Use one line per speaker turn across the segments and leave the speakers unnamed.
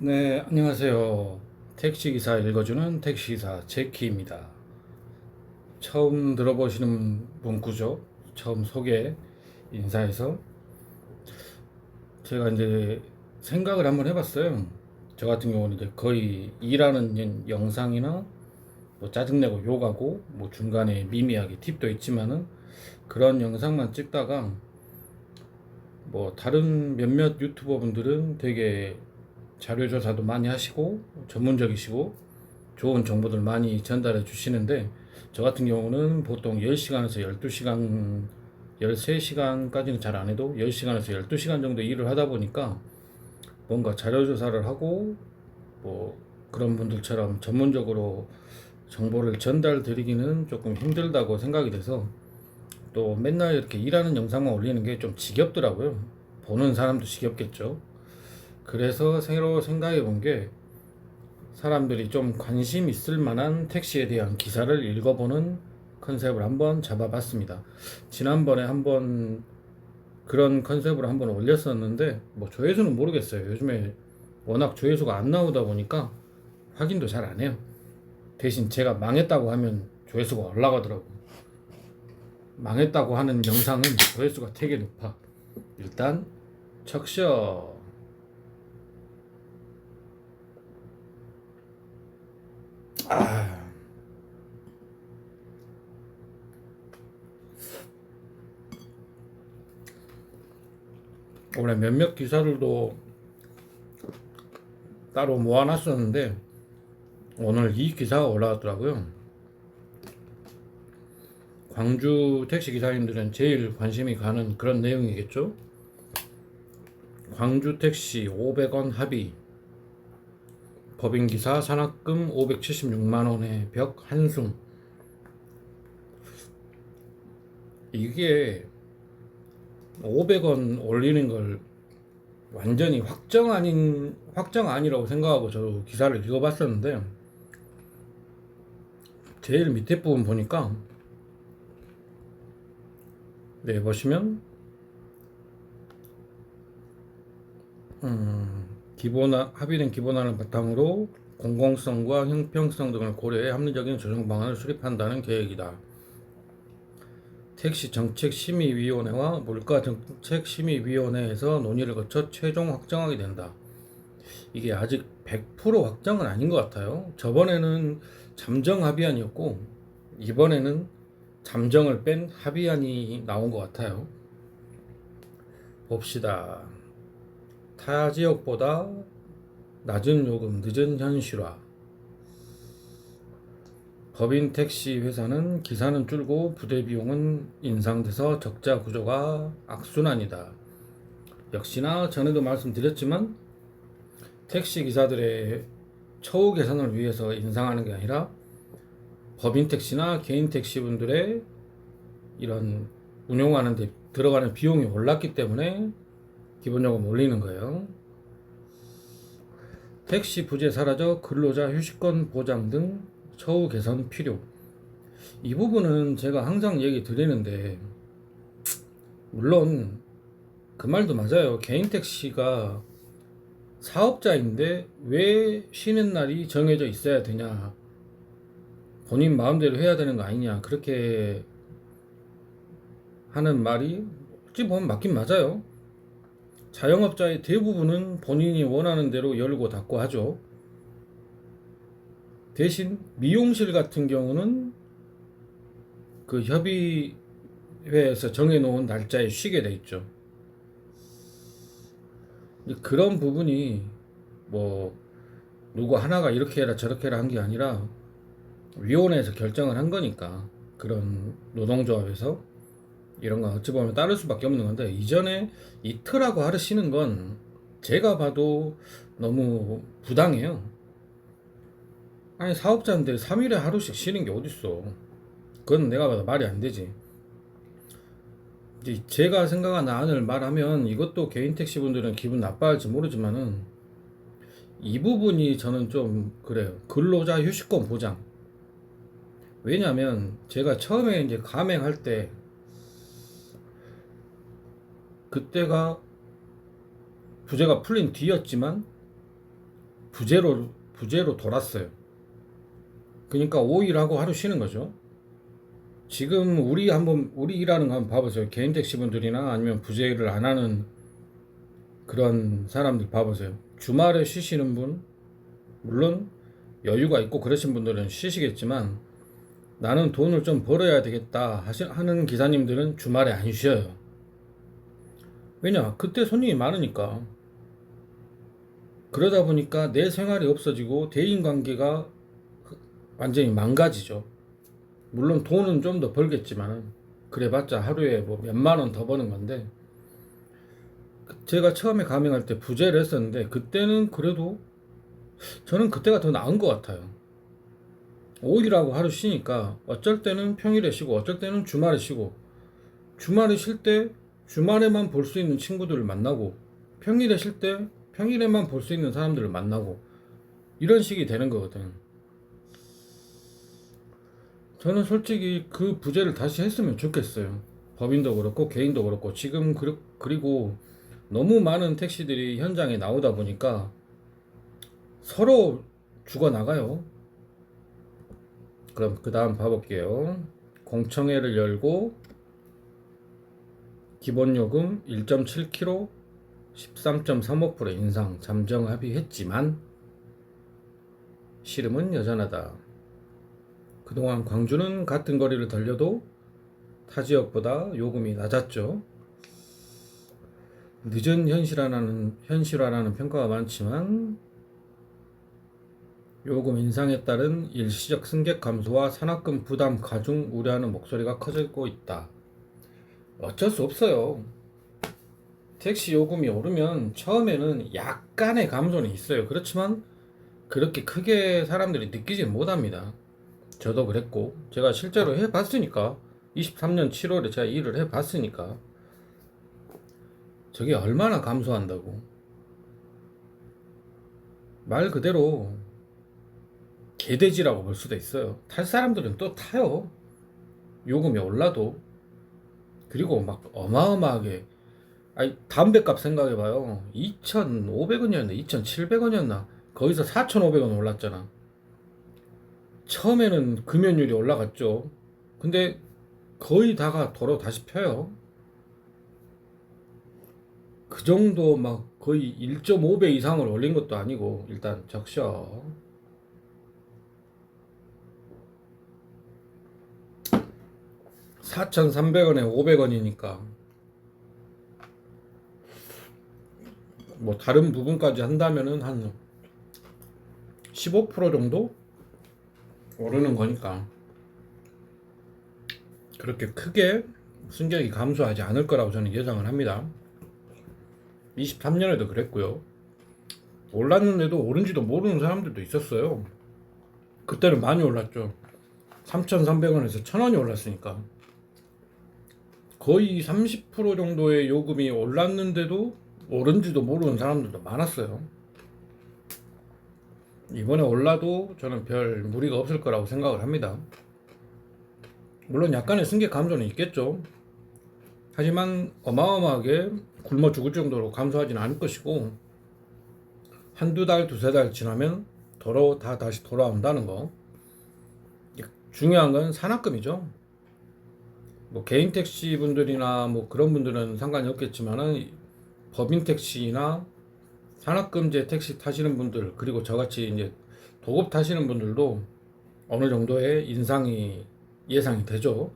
네, 안녕하세요. 택시기사 읽어주는 택시기사 제키입니다. 처음 들어보시는 문구죠. 처음 소개 인사해서 제가 이제 생각을 한번 해봤어요. 저 같은 경우는 이제 거의 일하는 영상이나 뭐 짜증내고 욕하고 뭐 중간에 미미하게 팁도 있지만은 그런 영상만 찍다가 뭐 다른 몇몇 유튜버 분들은 되게 자료조사도 많이 하시고 전문적이시고 좋은 정보들 많이 전달해 주시는데 저 같은 경우는 보통 10시간에서 12시간 13시간까지는 잘 안 해도 10시간에서 12시간 정도 일을 하다 보니까 뭔가 자료조사를 하고 뭐 그런 분들처럼 전문적으로 정보를 전달 드리기는 조금 힘들다고 생각이 돼서 또 맨날 이렇게 일하는 영상만 올리는 게 좀 지겹더라고요. 보는 사람도 지겹겠죠. 그래서 새로 생각해 본 게 사람들이 좀 관심 있을 만한 택시에 대한 기사를 읽어보는 컨셉을 한번 잡아봤습니다. 지난번에 한번 그런 컨셉으로 한번 올렸었는데 뭐 조회수는 모르겠어요. 요즘에 워낙 조회수가 안 나오다 보니까 확인도 잘 안 해요. 대신 제가 망했다고 하면 조회수가 올라가더라고. 망했다고 하는 영상은 조회수가 되게 높아. 일단 척셔. 아, 올해 몇몇 기사들도 따로 모아놨었는데 오늘 이 기사가 올라왔더라고요. 광주 택시 기사님들은 제일 관심이 가는 그런 내용이겠죠. 광주 택시 500원 합의, 법인기사 산학금 576만 원의 벽 한숨. 이게 500원 올리는 걸 완전히 확정 아니라고 생각하고 저 기사를 읽어봤었는데 제일 밑에 부분 보니까 네 보시면 합의된 기본안을 바탕으로 공공성과 형평성 등을 고려해 합리적인 조정 방안을 수립한다는 계획이다. 택시정책심의위원회와 물가정책심의위원회에서 논의를 거쳐 최종 확정하게 된다. 이게 아직 100% 확정은 아닌 것 같아요. 저번에는 잠정 합의안이었고 이번에는 잠정을 뺀 합의안이 나온 것 같아요. 봅시다. 타 지역보다 낮은 요금, 늦은 현실화. 법인 택시 회사는 기사는 줄고 부대 비용은 인상돼서 적자 구조가 악순환이다. 역시나 전에도 말씀드렸지만 택시 기사들의 처우 개선을 위해서 인상하는 게 아니라 법인 택시나 개인 택시 분들의 이런 운용하는 데 들어가는 비용이 올랐기 때문에 기본요금 올리는 거예요. 택시 부재 사라져 근로자 휴식권 보장 등 처우 개선 필요. 이 부분은 제가 항상 얘기 드리는데 물론 그 말도 맞아요. 개인 택시가 사업자인데 왜 쉬는 날이 정해져 있어야 되냐, 본인 마음대로 해야 되는 거 아니냐, 그렇게 하는 말이 어찌 보면 맞긴 맞아요. 자영업자의 대부분은 본인이 원하는 대로 열고 닫고 하죠. 대신 미용실 같은 경우는 그 협의회에서 정해놓은 날짜에 쉬게 돼 있죠. 그런 부분이 뭐 누구 하나가 이렇게 해라 저렇게 해라 한 게 아니라 위원회에서 결정을 한 거니까, 그런 노동조합에서 이런 건 어찌 보면 따를 수밖에 없는 건데, 이전에 이틀하고 하루 쉬는 건 제가 봐도 너무 부당해요. 아니 사업자인데 3일에 하루씩 쉬는 게 어딨어. 그건 내가 봐도 말이 안 되지. 이제 제가 생각하는 안을 말하면 이것도 개인 택시 분들은 기분 나빠할지 모르지만은 이 부분이 저는 좀 그래요. 근로자 휴식권 보장. 왜냐면 제가 처음에 이제 가맹할 때 그때가 부재가 풀린 뒤였지만 부재로 돌았어요. 그러니까 5일 하고 하루 쉬는 거죠. 지금 우리 일하는 거 한번 봐보세요. 개인 택시분들이나 아니면 부재를 안 하는 그런 사람들 봐보세요. 주말에 쉬시는 분, 물론 여유가 있고 그러신 분들은 쉬시겠지만, 나는 돈을 좀 벌어야 되겠다 하는 기사님들은 주말에 안 쉬어요. 왜냐? 그때 손님이 많으니까. 그러다 보니까 내 생활이 없어지고 대인관계가 완전히 망가지죠. 물론 돈은 좀 더 벌겠지만, 그래봤자 하루에 뭐 몇만 원 더 버는 건데, 제가 처음에 가맹할 때 부재를 했었는데, 그때는 그래도 저는 그때가 더 나은 것 같아요. 5일하고 하루 쉬니까 어쩔 때는 평일에 쉬고 어쩔 때는 주말에 쉬고, 주말에 쉴 때 주말에만 볼 수 있는 친구들을 만나고, 평일에 쉴 때 평일에만 볼 수 있는 사람들을 만나고, 이런 식이 되는 거거든. 저는 솔직히 그 부재를 다시 했으면 좋겠어요. 법인도 그렇고 개인도 그렇고. 지금 그리고 너무 많은 택시들이 현장에 나오다 보니까 서로 죽어나가요. 그럼 그 다음 봐볼게요. 공청회를 열고 기본요금 1.7kg 13.35% 인상 잠정 합의했지만 시름은 여전하다. 그동안 광주는 같은 거리를 달려도 타 지역보다 요금이 낮았죠. 늦은 현실화라는 평가가 많지만 요금 인상에 따른 일시적 승객 감소와 산학금 부담 가중 우려하는 목소리가 커지고 있다. 어쩔 수 없어요. 택시 요금이 오르면 처음에는 약간의 감소는 있어요. 그렇지만 그렇게 크게 사람들이 느끼지는 못합니다. 저도 그랬고, 제가 실제로 해봤으니까, 23년 7월에 제가 일을 해봤으니까, 저게 얼마나 감소한다고. 말 그대로 개돼지라고 볼 수도 있어요. 탈 사람들은 또 타요. 요금이 올라도. 그리고 막 어마어마하게, 아니, 담배값 생각해봐요. 2,500원이었나 2,700원이었나, 거기서 4,500원 올랐잖아. 처음에는 금연율이 올라갔죠. 근데 거의 다가 도로 다시 펴요. 그 정도 막 거의 1.5배 이상을 올린 것도 아니고. 일단 적셔. 4,300원에 500원이니까 뭐 다른 부분까지 한다면은 한 15% 정도 오르는 거니까 그렇게 크게 승객이 감소하지 않을 거라고 저는 예상을 합니다. 23년에도 그랬고요. 올랐는데도 오른지도 모르는 사람들도 있었어요. 그때는 많이 올랐죠. 3,300원에서 1,000원이 올랐으니까 거의 30% 정도의 요금이 올랐는데도 오른지도 모르는 사람들도 많았어요. 이번에 올라도 저는 별 무리가 없을 거라고 생각을 합니다. 물론 약간의 승객 감소는 있겠죠. 하지만 어마어마하게 굶어 죽을 정도로 감소하지는 않을 것이고, 한두 달, 두세 달 지나면 다 다시 돌아온다는 거. 중요한 건 산학금이죠. 뭐 개인 택시 분들이나 뭐 그런 분들은 상관이 없겠지만은, 법인 택시나 산학금제 택시 타시는 분들, 그리고 저같이 이제 도급 타시는 분들도 어느 정도의 인상이 예상이 되죠.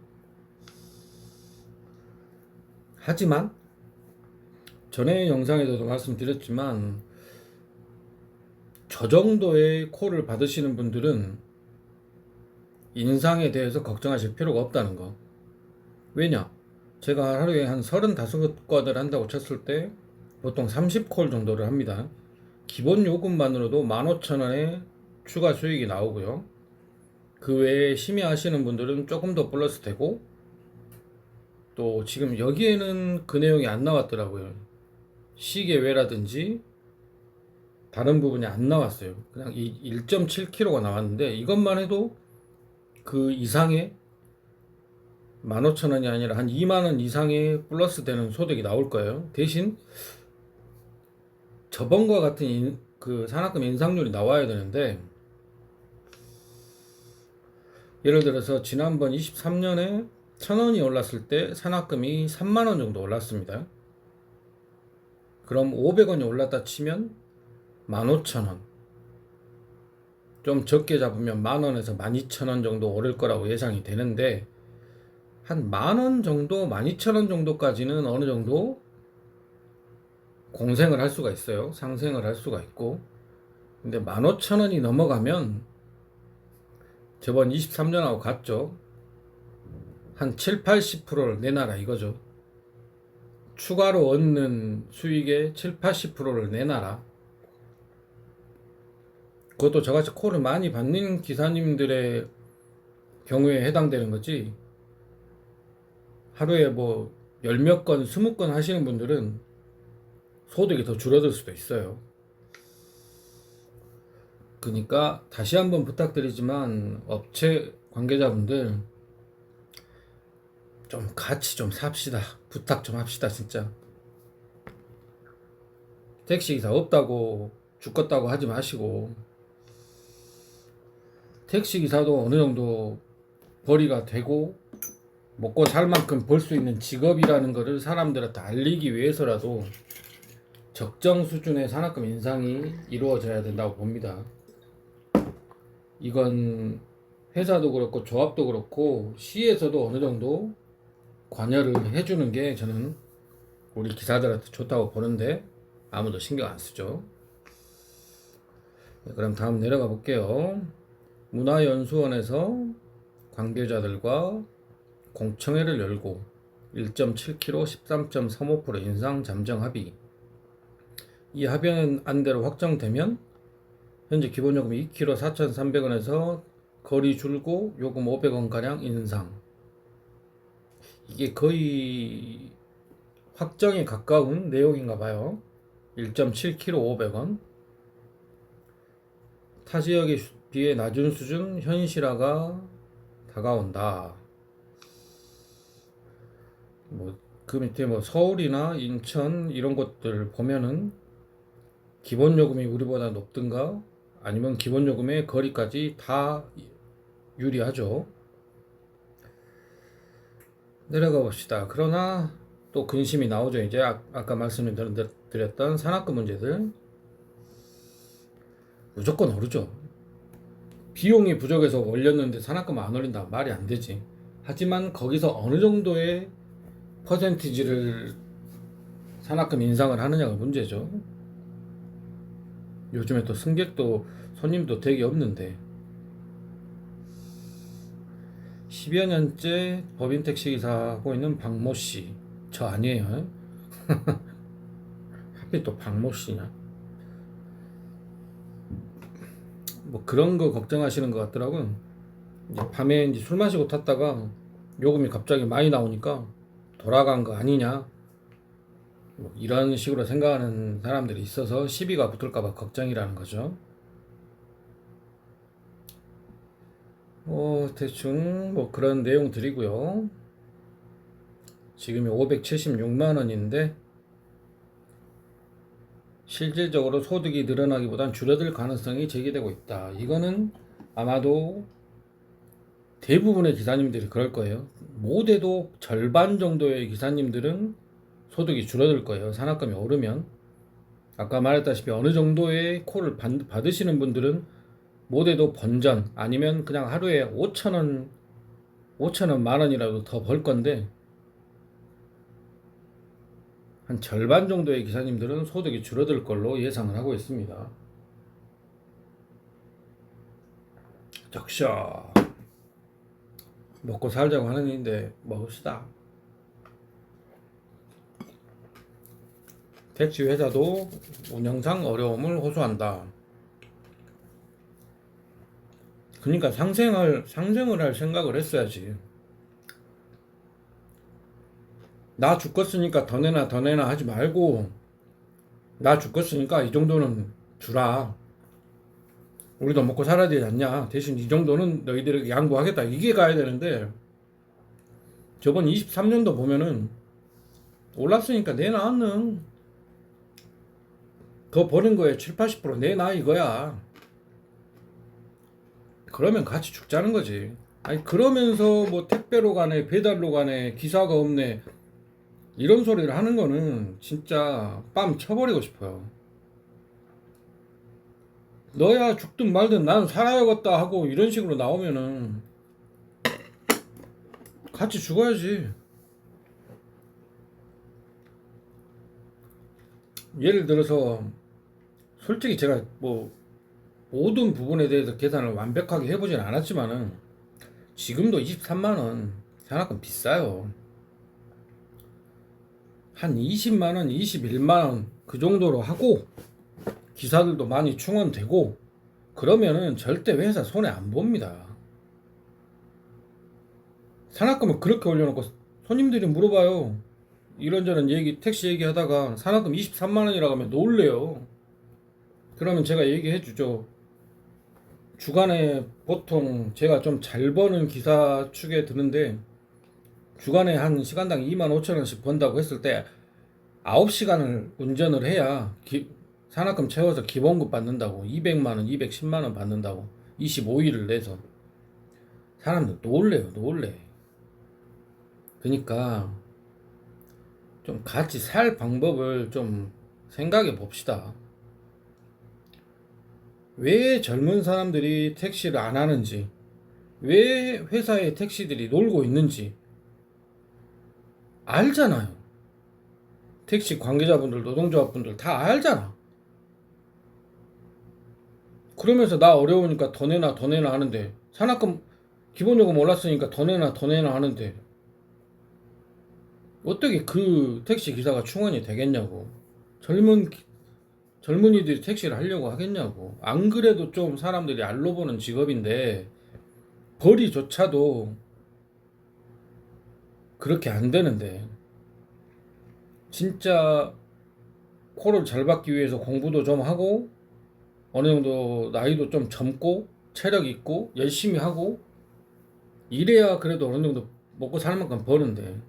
하지만 전에 영상에서도 말씀드렸지만, 저 정도의 콜을 받으시는 분들은 인상에 대해서 걱정하실 필요가 없다는 거. 왜냐? 제가 하루에 한 35건을 한다고 쳤을 때 보통 30콜 정도를 합니다. 기본 요금만으로도 15,000원의 추가 수익이 나오고요. 그 외에 심의하시는 분들은 조금 더 플러스 되고, 또 지금 여기에는 그 내용이 안 나왔더라고요. 시계 외라든지 다른 부분이 안 나왔어요. 그냥 이 1.7kg가 나왔는데, 이것만 해도 그 이상의 15,000원이 아니라 한 2만원 이상의 플러스 되는 소득이 나올 거예요. 대신 저번과 같은 그 산학금 인상률이 나와야 되는데, 예를 들어서 지난번 23년에 1,000원이 올랐을 때 산학금이 3만 원 정도 올랐습니다. 그럼 500원이 올랐다 치면 15,000원. 좀 적게 잡으면 만원에서 12,000원 정도 오를 거라고 예상이 되는데, 한 만원 정도, 12,000원 정도까지는 어느 정도 공생을 할 수가 있어요. 상생을 할 수가 있고. 근데 15,000원이 넘어가면 저번 23년하고 같죠. 한 7, 80%를 내놔라 이거죠. 추가로 얻는 수익의 7, 80%를 내놔라. 그것도 저같이 콜을 많이 받는 기사님들의 경우에 해당되는 거지. 하루에 뭐 열 몇 건, 20건 하시는 분들은 소득이 더 줄어들 수도 있어요. 그러니까 다시 한번 부탁드리지만 업체 관계자분들 좀 같이 좀 삽시다. 부탁 좀 합시다 진짜. 택시기사 없다고 죽겠다고 하지 마시고, 택시기사도 어느 정도 벌이가 되고 먹고 살 만큼 벌 수 있는 직업이라는 것을 사람들한테 알리기 위해서라도 적정 수준의 산학금 인상이 이루어져야 된다고 봅니다. 이건 회사도 그렇고 조합도 그렇고 시에서도 어느 정도 관여를 해주는 게 저는 우리 기사들한테 좋다고 보는데 아무도 신경 안 쓰죠. 네, 그럼 다음 내려가 볼게요. 문화연수원에서 관계자들과 공청회를 열고 1.7kg 13.35% 인상 잠정 합의. 이 합의안대로 확정되면 현재 기본요금이 2kg 4,300원에서 거리 줄고 요금 500원 가량 인상. 이게 거의 확정에 가까운 내용인가 봐요. 1.7kg 500원. 타 지역에 비해 낮은 수준 현실화가 다가온다. 그 밑에 서울이나 인천 이런 곳들 보면은 기본요금이 우리보다 높든가 아니면 기본요금의 거리까지 다 유리하죠. 내려가 봅시다. 그러나 또 근심이 나오죠. 이제 아까 말씀드렸던 산학금 문제들 무조건 오르죠. 비용이 부족해서 올렸는데 산학금 안 올린다 말이 안 되지. 하지만 거기서 어느 정도의 퍼센티지를 산학금 인상을 하느냐가 문제죠. 요즘에 또 승객도 손님도 되게 없는데 10여 년째 법인 택시기사 하고 있는 박모씨, 저 아니에요. 하필 또 박모씨냐. 뭐 그런 거 걱정하시는 것 같더라고요. 이제 밤에 이제 술 마시고 탔다가 요금이 갑자기 많이 나오니까 돌아간 거 아니냐, 뭐 이런 식으로 생각하는 사람들이 있어서 시비가 붙을까봐 걱정이라는 거죠. 대충 뭐 그런 내용들이고요. 지금이 576만 원인데 실질적으로 소득이 늘어나기보단 줄어들 가능성이 제기되고 있다. 이거는 아마도 대부분의 기사님들이 그럴 거예요. 못해도 절반 정도의 기사님들은 소득이 줄어들 거예요. 산학금이 오르면. 아까 말했다시피 어느 정도의 콜을 받으시는 분들은 못해도 번전 아니면 그냥 하루에 5,000원 만원이라도 더 벌 건데, 한 절반 정도의 기사님들은 소득이 줄어들 걸로 예상을 하고 있습니다. 적셔. 먹고 살자고 하는 일인데 먹읍시다. 택시 회사도 운영상 어려움을 호소한다. 그러니까 상생을 할 생각을 했어야지. 나 죽겠으니까 더 내나 하지 말고, 나 죽겠으니까 이 정도는 주라. 우리도 먹고 살아야 되지 않냐. 대신 이 정도는 너희들에게 양보하겠다. 이게 가야 되는데, 저번 23년도 보면은 올랐으니까 내놔는 더 버는 거에 7, 80% 내놔 이거야. 그러면 같이 죽자는 거지. 아니 그러면서 뭐 택배로 가네 배달로 가네 기사가 없네 이런 소리를 하는 거는 진짜 뺨 쳐버리고 싶어요. 너야 죽든 말든 나는 살아야겠다 하고 이런 식으로 나오면은 같이 죽어야지. 예를 들어서 솔직히 제가 뭐 모든 부분에 대해서 계산을 완벽하게 해보진 않았지만은 지금도 23만원 산악금 비싸요. 한 20만원 21만원 그 정도로 하고 기사들도 많이 충원되고 그러면은 절대 회사 손해 안 봅니다. 산악금을 그렇게 올려놓고 손님들이 물어봐요. 이런저런 얘기 택시 얘기하다가 산악금 23만원이라고 하면 놀래요. 그러면 제가 얘기해 주죠. 주간에 보통 제가 좀 잘 버는 기사 축에 드는데 주간에 한 시간당 2만 5천 원씩 번다고 했을 때 9시간을 운전을 해야 산악금 채워서 기본급 받는다고 200만 원, 210만 원 받는다고 25일을 내서 사람들 놀래요, 놀래. 그러니까 좀 같이 살 방법을 좀 생각해 봅시다. 왜 젊은 사람들이 택시를 안 하는지, 왜 회사에 택시들이 놀고 있는지 알잖아요. 택시 관계자분들, 노동조합분들 다 알잖아. 그러면서 나 어려우니까 더 내놔, 더 내놔 하는데 산악금 기본요금 올랐으니까 더 내놔, 더 내놔 하는데 어떻게 그 택시 기사가 충원이 되겠냐고. 젊은이들이 택시를 하려고 하겠냐고. 안 그래도 좀 사람들이 알로 보는 직업인데 벌이조차도 그렇게 안 되는데 진짜 코를 잘 받기 위해서 공부도 좀 하고 어느 정도 나이도 좀 젊고 체력 있고 열심히 하고 이래야 그래도 어느 정도 먹고 살 만큼 버는데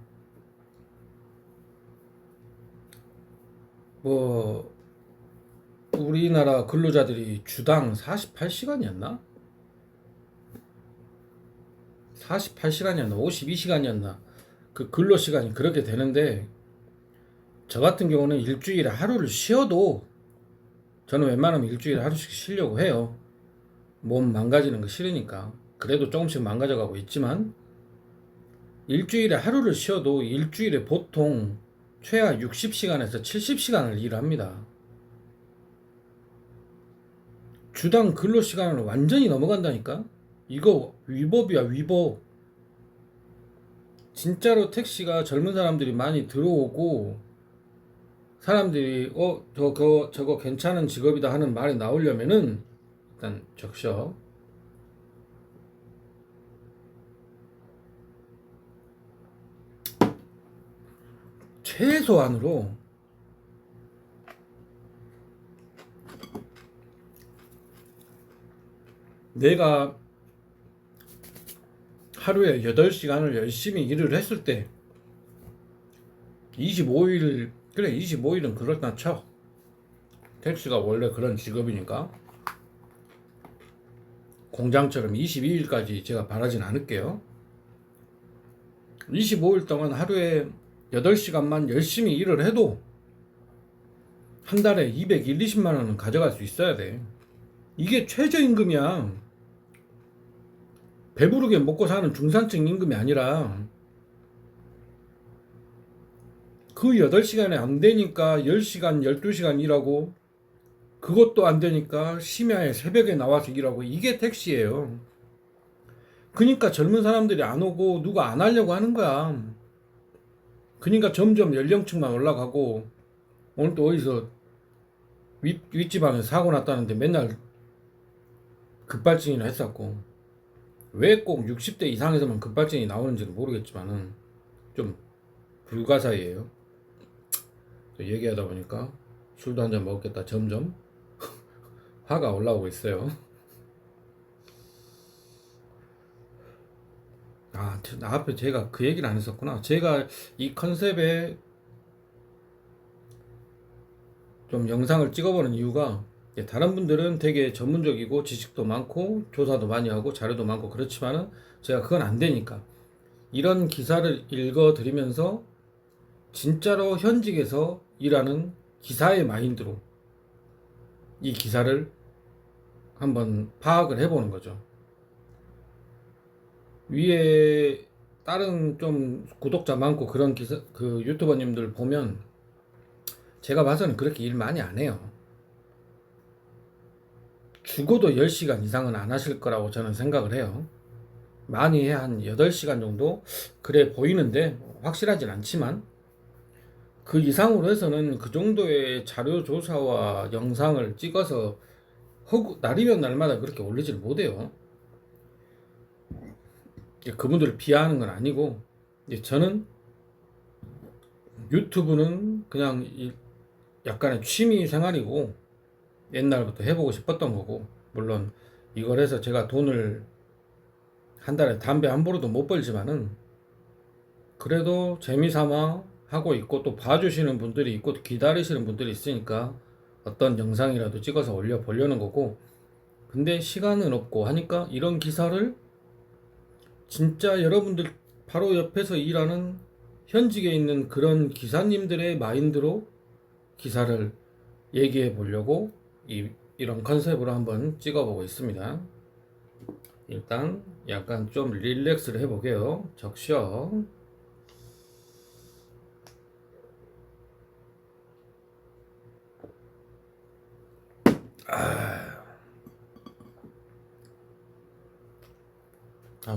뭐 우리나라 근로자들이 주당 48시간이었나? 48시간이었나? 52시간이었나? 그 근로 시간이 그렇게 되는데 저 같은 경우는 일주일에 하루를 쉬어도 저는 웬만하면 일주일에 하루씩 쉬려고 해요. 몸 망가지는 거 싫으니까. 그래도 조금씩 망가져가고 있지만 일주일에 하루를 쉬어도 일주일에 보통 최하 60시간에서 70시간을 일을 합니다. 주당 근로 시간을 완전히 넘어간다니까? 이거 위법이야, 위법. 진짜로 택시가 젊은 사람들이 많이 들어오고 사람들이 저거 괜찮은 직업이다 하는 말이 나오려면은 일단 적셔. 최소한으로 내가 하루에 8시간을 열심히 일을 했을 때 25일, 그래 25일은 그렇다 쳐. 택시가 원래 그런 직업이니까 공장처럼 22일까지 제가 바라진 않을게요. 25일 동안 하루에 8시간만 열심히 일을 해도 한 달에 200, 20만 원은 가져갈 수 있어야 돼. 이게 최저임금이야. 배부르게 먹고 사는 중산층 임금이 아니라 그 8시간에 안 되니까 10시간, 12시간 일하고 그것도 안 되니까 심야에 새벽에 나와서 일하고 이게 택시예요. 그러니까 젊은 사람들이 안 오고 누가 안 하려고 하는 거야. 그러니까 점점 연령층만 올라가고 오늘 또 어디서 윗지방에 사고 났다는데 맨날 급발진이나 했었고 왜 꼭 60대 이상에서만 급발진이 나오는지는 모르겠지만은 좀 불가사의예요. 얘기하다 보니까 술도 한잔 먹겠다 점점 화가 올라오고 있어요. 나 앞에 제가 그 얘기를 안 했었구나. 제가 이 컨셉에 좀 영상을 찍어보는 이유가 다른 분들은 되게 전문적이고 지식도 많고 조사도 많이 하고 자료도 많고 그렇지만은 제가 그건 안 되니까 이런 기사를 읽어드리면서 진짜로 현직에서 일하는 기사의 마인드로 이 기사를 한번 파악을 해보는 거죠. 위에 다른 좀 구독자 많고 그런 기사 그 유튜버님들 보면 제가 봐서는 그렇게 일 많이 안 해요. 죽어도 10시간 이상은 안 하실 거라고 저는 생각을 해요. 많이 해 한 8시간 정도 그래 보이는데 확실하진 않지만 그 이상으로 해서는 그 정도의 자료 조사와 영상을 찍어서 날이면 날마다 그렇게 올리질 못해요. 그분들을 비하하는 건 아니고 저는 유튜브는 그냥 약간의 취미 생활이고 옛날부터 해보고 싶었던 거고 물론 이걸 해서 제가 돈을 한 달에 담배 한 보루도 못 벌지만은 그래도 재미삼아 하고 있고 또 봐주시는 분들이 있고 또 기다리시는 분들이 있으니까 어떤 영상이라도 찍어서 올려 보려는 거고 근데 시간은 없고 하니까 이런 기사를 진짜 여러분들 바로 옆에서 일하는 현직에 있는 그런 기사님들의 마인드로 기사를 얘기해 보려고 이런 컨셉으로 한번 찍어보고 있습니다. 일단 약간 좀 릴렉스를 해보게요. 적셔.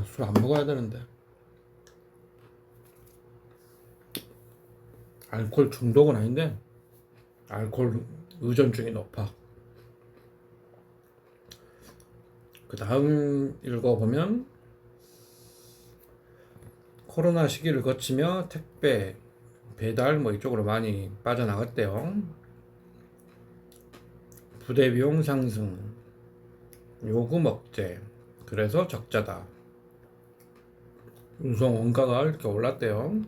술 안 먹어야 되는데. 알코올 중독은 아닌데 알코올 의존증이 높아. 그 다음 읽어보면 코로나 시기를 거치며 택배, 배달 뭐 이쪽으로 많이 빠져나갔대요. 부대 비용 상승, 요금 억제, 그래서 적자다. 운송 원가가 이렇게 올랐대요.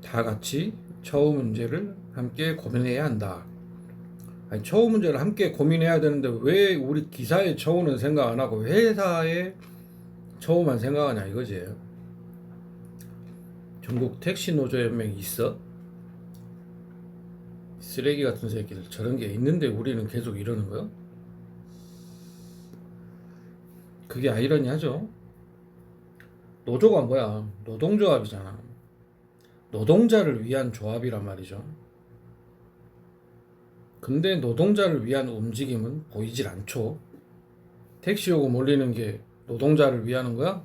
다 같이 처우 문제를 함께 고민해야 한다. 아니, 처우 문제를 함께 고민해야 되는데 왜 우리 기사의 처우는 생각 안 하고 회사의 처우만 생각하냐 이거지. 전국 택시 노조 연맹이 있어? 쓰레기 같은 새끼들 저런 게 있는데 우리는 계속 이러는 거야? 그게 아이러니하죠. 노조가 뭐야? 노동조합이잖아. 노동자를 위한 조합이란 말이죠. 근데 노동자를 위한 움직임은 보이질 않죠. 택시 요금 올리는 게 노동자를 위하는 거야?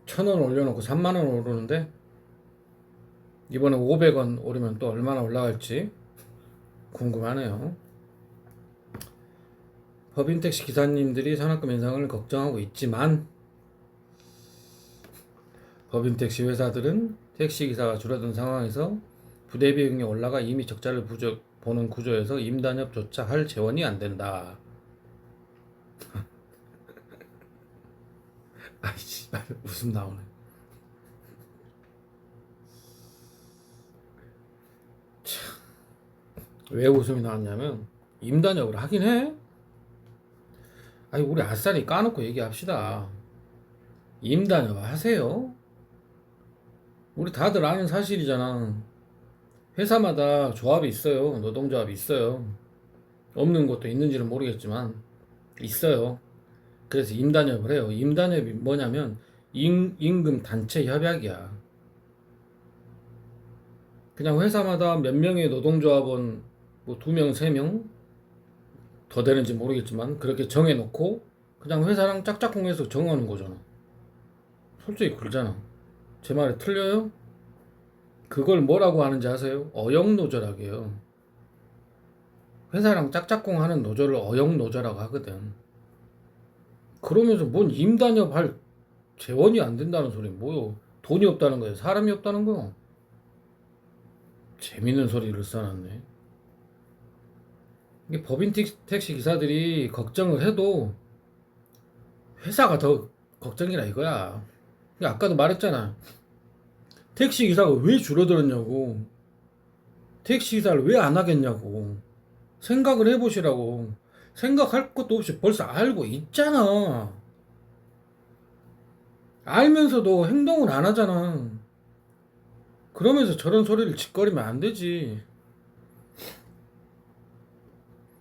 1,000원 올려놓고 3만원 오르는데 이번에 500원 오르면 또 얼마나 올라갈지 궁금하네요. 법인 택시 기사님들이 산학금 인상을 걱정하고 있지만 법인 택시 회사들은 택시 기사가 줄어든 상황에서 부대 비용이 올라가 이미 적자를 보는 구조에서 임단협조차 할 재원이 안 된다. 아이씨, 웃음 나오네. 참, 왜 웃음이 나왔냐면 임단협을 하긴 해. 아니 우리 아싸리 까놓고 얘기합시다. 임단협 하세요. 우리 다들 아는 사실이잖아. 회사마다 조합이 있어요. 노동조합이 있어요. 없는 곳도 있는지는 모르겠지만 있어요. 그래서 임단협을 해요. 임단협이 뭐냐면 임금 단체 협약이야. 그냥 회사마다 몇 명의 노동조합원 뭐 2명, 3명 더 되는지 모르겠지만 그렇게 정해놓고 그냥 회사랑 짝짝꿍해서 정하는 거잖아. 솔직히 그러잖아. 제 말이 틀려요? 그걸 뭐라고 하는지 아세요? 어영노조라고요. 회사랑 짝짝꿍 하는 노조를 어영노조라고 하거든. 그러면서 뭔 임단협 할 재원이 안 된다는 소리 뭐요? 돈이 없다는 거예요? 사람이 없다는 거? 재밌는 소리를 써놨네. 이게 법인 택시 기사들이 걱정을 해도 회사가 더 걱정이라 이거야. 아까도 말했잖아. 택시 기사가 왜 줄어들었냐고. 택시 기사를 왜 안 하겠냐고. 생각을 해보시라고. 생각할 것도 없이 벌써 알고 있잖아. 알면서도 행동을 안 하잖아. 그러면서 저런 소리를 짓거리면 안 되지.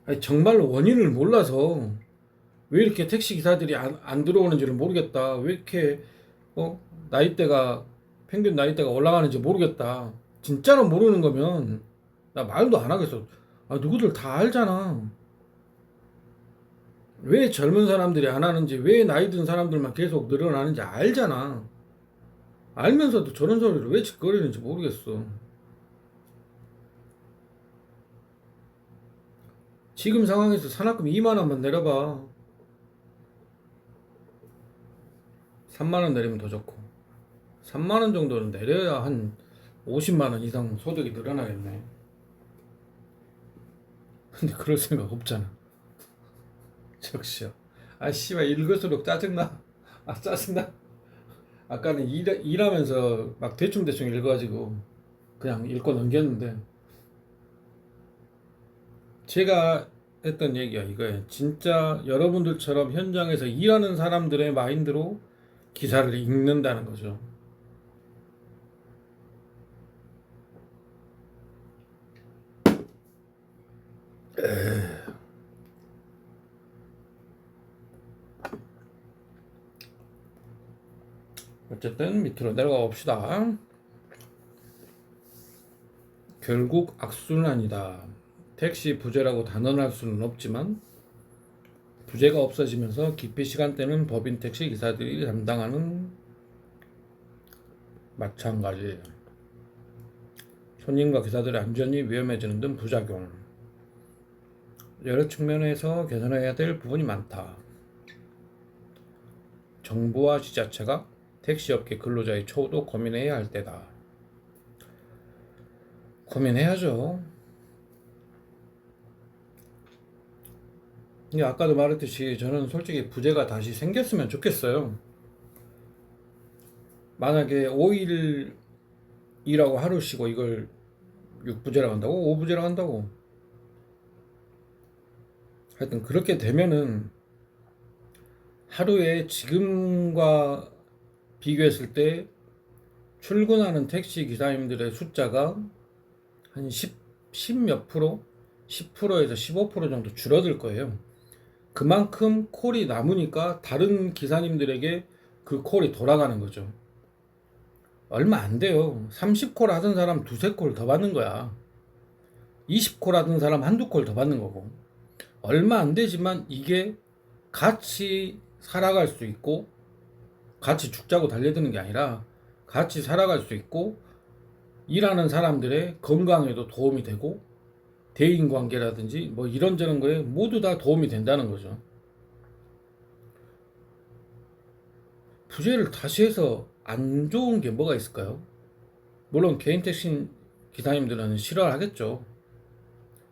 아니, 정말로 원인을 몰라서 왜 이렇게 택시 기사들이 안 들어오는지를 모르겠다. 왜 이렇게 나이대가 평균 나이대가 올라가는지 모르겠다. 진짜로 모르는 거면 나 말도 안 하겠어. 아, 누구들 다 알잖아. 왜 젊은 사람들이 안 하는지, 왜 나이 든 사람들만 계속 늘어나는지 알잖아. 알면서도 저런 소리를 왜 짓거리는지 모르겠어. 지금 상황에서 산악금 2만 원만 내려봐. 3만 원 내리면 더 좋고. 3만 원 정도는 내려야 한 50만 원 이상 소득이 늘어나겠네. 근데 그럴 생각 없잖아. 적시야. 아, 씨발, 읽을수록 짜증나. 아, 짜증나. 아까는 일하면서 막 대충대충 읽어가지고 그냥 읽고 넘겼는데, 제가 했던 얘기야, 이거예요. 진짜 여러분들처럼 현장에서 일하는 사람들의 마인드로 기사를 읽는다는 거죠. 어쨌든 밑으로 내려가 봅시다. 결국 악순환이다. 택시 부재라고 단언할 수는 없지만 부재가 없어지면서 기피 시간대는 법인 택시 기사들이 담당하는 마찬가지. 손님과 기사들의 안전이 위험해지는 등 부작용. 여러 측면에서 개선해야 될 부분이 많다. 정부와 지자체가 택시업계 근로자의 처우도 고민해야 할 때다. 고민해야죠. 아까도 말했듯이 저는 솔직히 부재가 다시 생겼으면 좋겠어요. 만약에 5일 일하고 하루 쉬고 이걸 6부제라고 한다고? 5부제라고 한다고? 하여튼 그렇게 되면은 하루에 지금과 비교했을 때 출근하는 택시 기사님들의 숫자가 한 10 몇 프로? 10%에서 15% 정도 줄어들 거예요. 그만큼 콜이 남으니까 다른 기사님들에게 그 콜이 돌아가는 거죠. 얼마 안 돼요. 30콜 하던 사람 두세 콜 더 받는 거야. 20콜 하던 사람 한두 콜 더 받는 거고. 얼마 안 되지만 이게 같이 살아갈 수 있고, 같이 죽자고 달려드는 게 아니라 같이 살아갈 수 있고, 일하는 사람들의 건강에도 도움이 되고, 대인관계라든지 뭐 이런저런 거에 모두 다 도움이 된다는 거죠. 부재를 다시 해서 안 좋은 게 뭐가 있을까요? 물론 개인 택시 기사님들은 싫어하겠죠.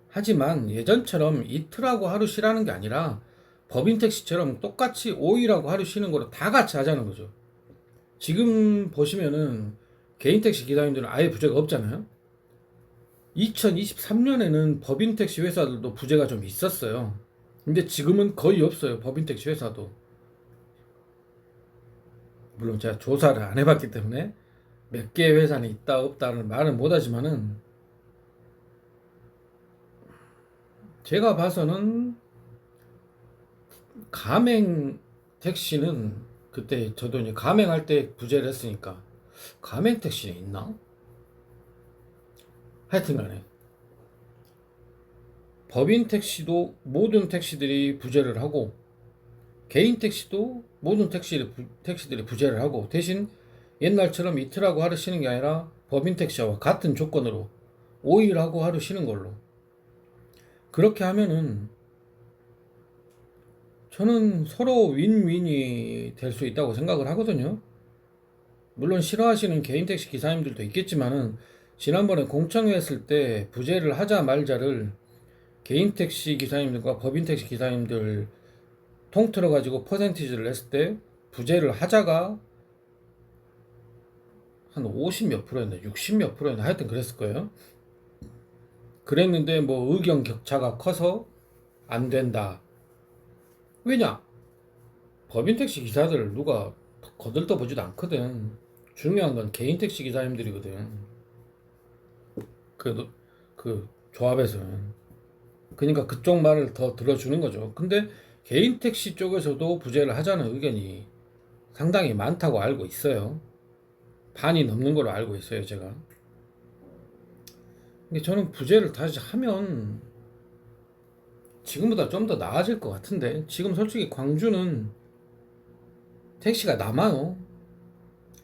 하지만 예전처럼 이틀하고 하루 쉬라는 게 아니라 법인 택시처럼 똑같이 5일하고 하루 쉬는 거로 다 같이 하자는 거죠. 지금 보시면은 개인 택시 기사님들은 아예 부재가 없잖아요. 2023년에는 법인 택시 회사들도 부재가 좀 있었어요. 근데 지금은 거의 없어요. 법인 택시 회사도. 물론 제가 조사를 안 해봤기 때문에 몇 개 회사는 있다 없다는 말은 못하지만은, 제가 봐서는 가맹 택시는, 그때 저도 이제 가맹할 때 부재를 했으니까 가맹 택시는 있나? 하여튼간에 법인 택시도 모든 택시들이 부재를 하고, 개인 택시도 모든 택시들이 부재를 하고, 대신 옛날처럼 이틀하고 하루 쉬는 게 아니라 법인 택시와 같은 조건으로 5일하고 하루 쉬는 걸로, 그렇게 하면은 저는 서로 윈윈이 될 수 있다고 생각을 하거든요. 물론 싫어하시는 개인 택시 기사님들도 있겠지만은, 지난번에 공청회 했을 때 부재를 하자 말자를 개인 택시 기사님들과 법인 택시 기사님들 통틀어 가지고 퍼센티지를 했을 때 부재를 하자가 한 50 몇 프로였나 60 몇 프로였나 하여튼 그랬을 거예요. 그랬는데 뭐 의견 격차가 커서 안 된다. 왜냐? 법인 택시 기사들 누가 거들떠 보지도 않거든. 중요한 건 개인 택시 기사님들이거든. 그 조합에서는. 그러니까 그쪽 말을 더 들어주는 거죠. 근데 개인 택시 쪽에서도 부재를 하자는 의견이 상당히 많다고 알고 있어요. 반이 넘는 걸로 알고 있어요, 제가. 근데 저는 부재를 다시 하면 지금보다 좀 더 나아질 것 같은데, 지금 솔직히 광주는 택시가 남아요.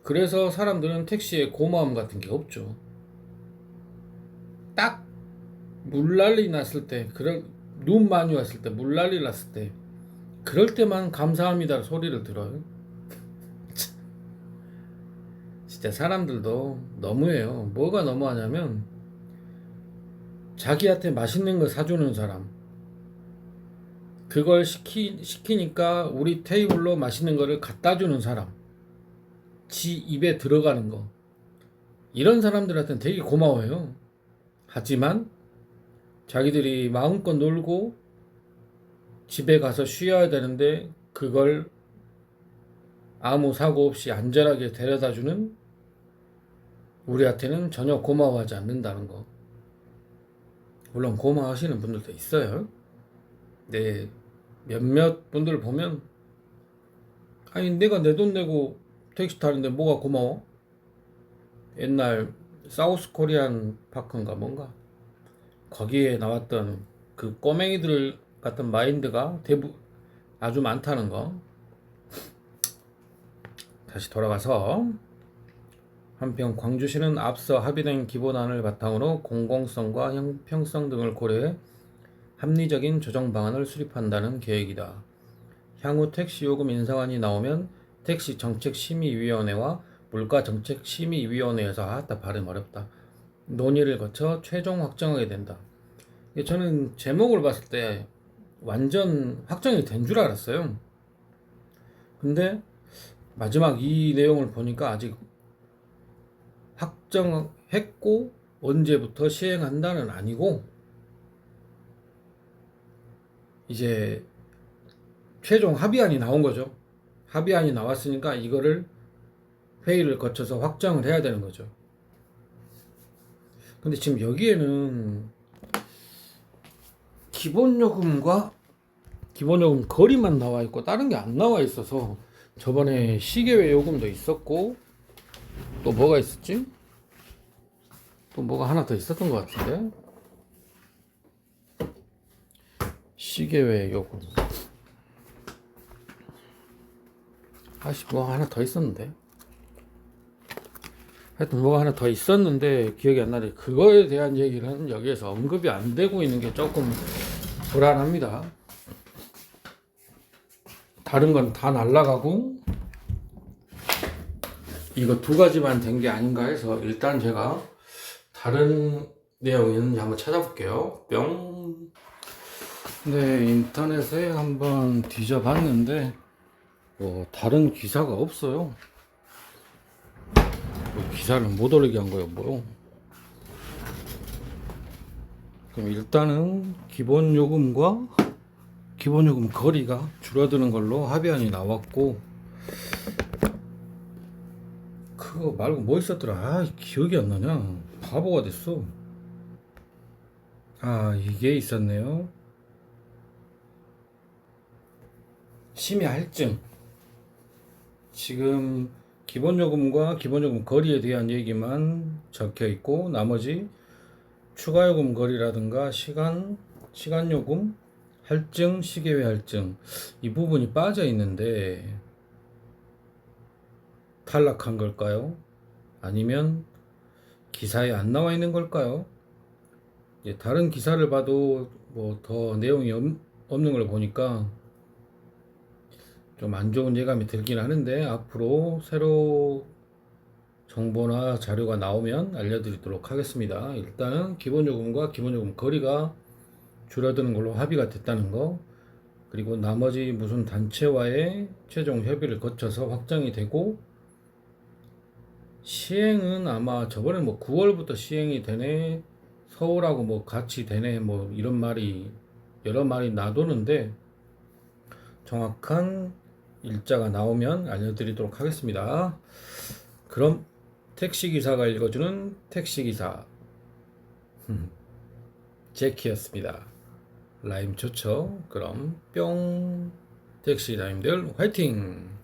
그래서 사람들은 택시에 고마움 같은 게 없죠. 딱 물난리 났을 때, 눈 많이 왔을 때, 물난리 났을 때, 그럴 때만 감사합니다 소리를 들어요. 진짜 사람들도 너무해요. 뭐가 너무하냐면 자기한테 맛있는 거 사주는 사람, 그걸 시키니까 우리 테이블로 맛있는 거를 갖다 주는 사람, 지 입에 들어가는 거, 이런 사람들한테는 되게 고마워요. 하지만 자기들이 마음껏 놀고 집에 가서 쉬어야 되는데 그걸 아무 사고 없이 안전하게 데려다 주는 우리한테는 전혀 고마워하지 않는다는 거. 물론 고마워하시는 분들도 있어요. 네, 몇몇 분들 보면 아니 내가 내 돈 내고 택시 타는데 뭐가 고마워? 옛날 사우스 코리안 파크인가 뭔가 거기에 나왔던 그 꼬맹이들 같은 마인드가 아주 많다는 거. 다시 돌아가서 한편 광주시는 앞서 합의된 기본안을 바탕으로 공공성과 형평성 등을 고려해 합리적인 조정 방안을 수립한다는 계획이다. 향후 택시 요금 인상안이 나오면 택시정책심의위원회와 물가정책심의위원회에서 발음 어렵다. 논의를 거쳐 최종 확정하게 된다. 저는 제목을 봤을 때 완전 확정이 된 줄 알았어요. 근데 마지막 이 내용을 보니까 아직 확정했고 언제부터 시행한다는 아니고 이제 최종 합의안이 나온 거죠. 합의안이 나왔으니까 이거를 회의를 거쳐서 확정을 해야 되는 거죠. 근데 지금 여기에는 기본요금과 기본요금 거리만 나와 있고 다른 게 안 나와 있어서, 저번에 시계외 요금도 있었고 또 뭐가 있었지? 또 뭐가 하나 더 있었던 것 같은데, 시계외 요금 뭐 하나 더 있었는데, 하여튼 뭐가 하나 더 있었는데 기억이 안 나네. 그거에 대한 얘기는 여기에서 언급이 안 되고 있는 게 조금 불안합니다. 다른 건 다 날라가고 이거 두 가지만 된 게 아닌가 해서 일단 제가 다른 내용이 있는지 한번 찾아볼게요. 뿅. 네, 인터넷에 한번 뒤져봤는데 뭐 다른 기사가 없어요. 기사를 못 올리게 한 거예요, 뭐. 그럼 일단은 기본요금과 기본요금 거리가 줄어드는 걸로 합의안이 나왔고, 그거 말고 뭐 있었더라? 기억이 안 나냐? 바보가 됐어. 이게 있었네요. 심야 할증. 지금 기본요금과 기본요금 거리에 대한 얘기만 적혀 있고, 나머지 추가요금 거리라든가 시간요금, 할증, 시계외 할증, 이 부분이 빠져 있는데 탈락한 걸까요? 아니면 기사에 안 나와 있는 걸까요? 다른 기사를 봐도 뭐 더 내용이 없는 걸 보니까 좀 안 좋은 예감이 들긴 하는데, 앞으로 새로 정보나 자료가 나오면 알려드리도록 하겠습니다. 일단은 기본요금과 기본요금 거리가 줄어드는 걸로 합의가 됐다는 거, 그리고 나머지 무슨 단체와의 최종 협의를 거쳐서 확정이 되고 시행은 아마 저번에 뭐 9월부터 시행이 되네, 서울하고 뭐 같이 되네, 뭐 이런 말이 여러 말이 나도는데 정확한 일자가 나오면 알려드리도록 하겠습니다. 그럼 택시기사가 읽어주는 택시기사 제키였습니다. 라임 좋죠? 그럼 뿅. 택시기사님들 화이팅!